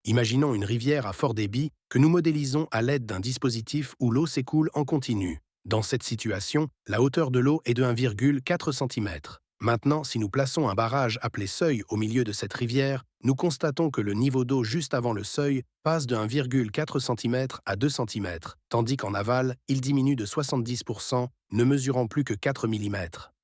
Imaginons une rivière à fort débit que nous modélisons à l'aide d'un dispositif où l'eau s'écoule en continu. Dans cette situation, la hauteur de l'eau est de 1,4 cm. Maintenant, si nous plaçons un barrage appelé seuil au milieu de cette rivière, nous constatons que le niveau d'eau juste avant le seuil passe de 1,4 cm à 2 cm, tandis qu'en aval, il diminue de 70%, ne mesurant plus que 4 mm.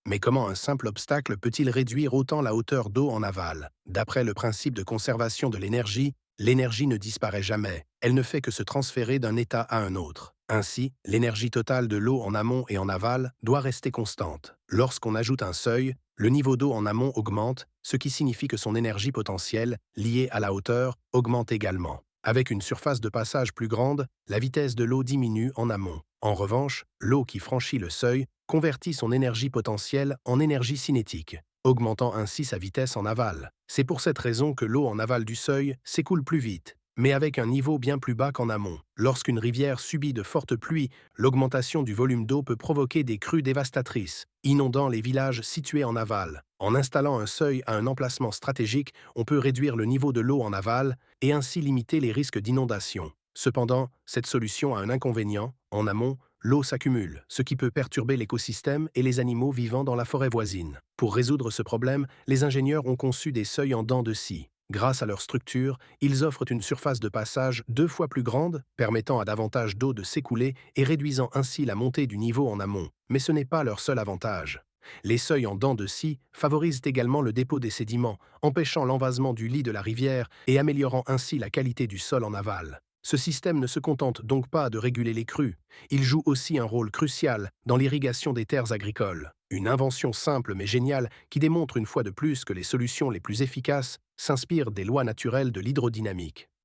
Mais comment un simple obstacle peut-il réduire autant la hauteur d'eau en aval? D'après le principe de conservation de l'énergie, l'énergie ne disparaît jamais, elle ne fait que se transférer d'un état à un autre. Ainsi, l'énergie totale de l'eau en amont et en aval doit rester constante. Lorsqu'on ajoute un seuil, le niveau d'eau en amont augmente, ce qui signifie que son énergie potentielle, liée à la hauteur, augmente également. Avec une surface de passage plus grande, la vitesse de l'eau diminue en amont. En revanche, l'eau qui franchit le seuil convertit son énergie potentielle en énergie cinétique, augmentant ainsi sa vitesse en aval. C'est pour cette raison que l'eau en aval du seuil s'écoule plus vite, mais avec un niveau bien plus bas qu'en amont. Lorsqu'une rivière subit de fortes pluies, l'augmentation du volume d'eau peut provoquer des crues dévastatrices, inondant les villages situés en aval. En installant un seuil à un emplacement stratégique, on peut réduire le niveau de l'eau en aval et ainsi limiter les risques d'inondation. Cependant, cette solution a un inconvénient. En amont, l'eau s'accumule, ce qui peut perturber l'écosystème et les animaux vivant dans la forêt voisine. Pour résoudre ce problème, les ingénieurs ont conçu des seuils en dents de scie. Grâce à leur structure, ils offrent une surface de passage 2 fois plus grande, permettant à davantage d'eau de s'écouler et réduisant ainsi la montée du niveau en amont. Mais ce n'est pas leur seul avantage. Les seuils en dents de scie favorisent également le dépôt des sédiments, empêchant l'envasement du lit de la rivière et améliorant ainsi la qualité du sol en aval. Ce système ne se contente donc pas de réguler les crues, il joue aussi un rôle crucial dans l'irrigation des terres agricoles. Une invention simple mais géniale qui démontre une fois de plus que les solutions les plus efficaces s'inspirent des lois naturelles de l'hydrodynamique.